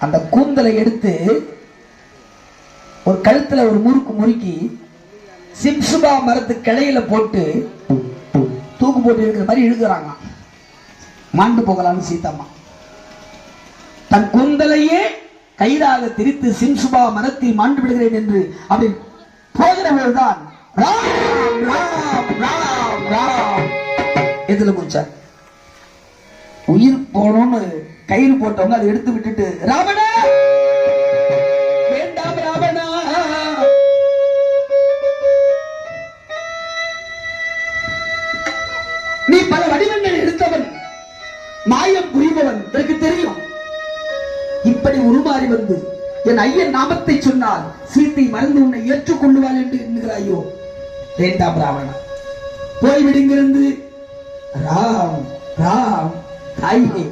அந்த கூந்தலை எடுத்து ஒரு கழுத்துல ஒரு முறுக்கு முறுக்கி சிம்சுபா மரத்து கிளையில போட்டு தூக்கு போட்டு இருக்கிற மாதிரி இழுக்கிறாங்க. மாண்டு போகலான்னு சீதாம்மா தன் கூந்தலையே கயிறாக திரித்து சிம்சுபா மரத்தில் மாண்டு விடுகிறேன் என்று அப்படி போகிறவர்கள்தான் ராம் ராம் ராம் ராம் எதுல குதிச்சார். உயிர் போனோம்னு கயிறு போட்டவங்க அதை எடுத்து விட்டுட்டு ராவணா வேண்டாம் ராவணா நீ பல வடிவங்கள் எடுத்தவன் மாயம் புரிபவன் எனக்கு தெரியும். இப்படி உருமாறி வந்து என் ஐயன் நாமத்தை சொன்னால் சீத்தை மறந்து உன்னை ஏற்றுக்கொள்ளுவாள் என்று எண்ணுகிறாயோ? வேண்டாம் ராவணா போய்விடுங்கிருந்து. ராம் ராம் தாயே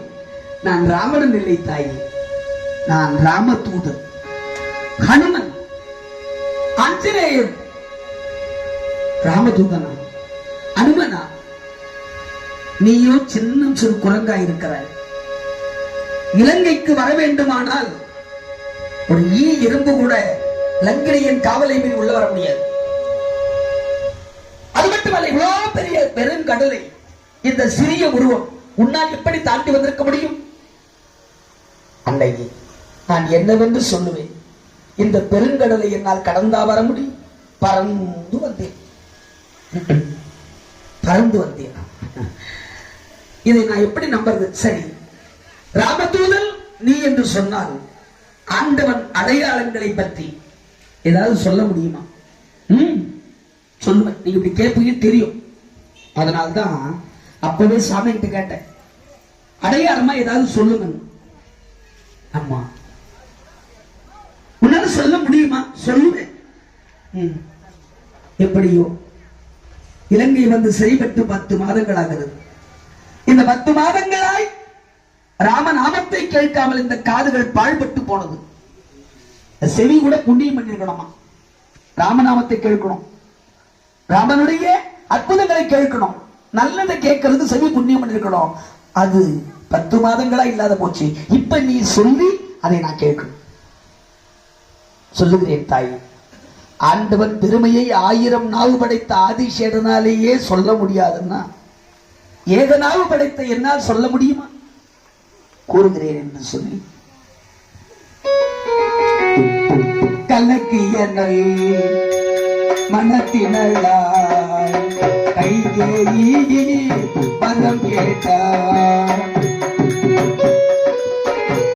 நான் ராவணன் இல்லை தாயே, நான் ராமதூதன் ஹனுமன் ஆஞ்சநேயன். ராமதூதனா அனுமனா? நீயோ சின்னம் சிறு குரங்கா இருக்கிறாய். இலங்கைக்கு வர வேண்டுமானால் ஒரு ஈ எறும்பு கூட லங்கிரியின் காவலை மீறி உள்ள வர முடியாது. அது மட்டுமல்ல, இவ்வளவு பெரிய பெருங்கடலை இந்த சிறிய உருவம் உன்னால் எப்படி தாண்டி வந்திருக்க முடியும்? அன்னையே நான் என்னவென்று சொல்லுவேன்? இந்த பெருங்கடலை என்னால் கடந்தா வர முடியும்? பறந்து வந்தேன், பறந்து வந்தேன். இதை நான் எப்படி நம்புறது? சரி, ராமதூதன் நீ என்று சொன்னால் ஆண்டவன் அடையாளங்களை பற்றி ஏதாவது சொல்ல முடியுமா? சொல்லுவேன். நீங்க இப்படி கேட்பீங்க தெரியும். அதனால்தான் அப்பவே சாமி கிட்ட கேட்டேன், அடையாளமா ஏதாவது சொல்லுங்க. அம்மா உன்னால சொல்ல முடியுமா? சொல்லுவேன். எப்படியோ இலங்கை வந்து சரிபட்டு 10 மாதங்கள் ஆகிறது. இந்த 10 மாதங்களாய் ராமநாமத்தை கேட்காமல் இந்த காதுகள் பாழ்பட்டு போனது. செவி கூட புண்ணியம் பண்ணிருக்கணுமா? ராமநாமத்தை கேட்கணும், ராமனுடைய அற்புதங்களை கேட்கணும், நல்லதை கேட்கறது செவி புண்ணியம் பண்ணிருக்கணும். அது 10 மாதங்களா இல்லாத போச்சு. இப்ப நீ சொல்லி அதை நான் கேட்கணும். சொல்லுகிறேன் தாய், ஆண்டவன் பெருமையை 1000 நாவு படைத்த ஆதிசேடனாலேயே சொல்ல முடியாதுன்னா ஏக நாவு படைத்த என்னால் சொல்ல முடியுமா? கூறுகிறேன் என்று சொல்லி கலக்கிய மனத்தினளாய் கைகேயி வரம் கேட்டார்.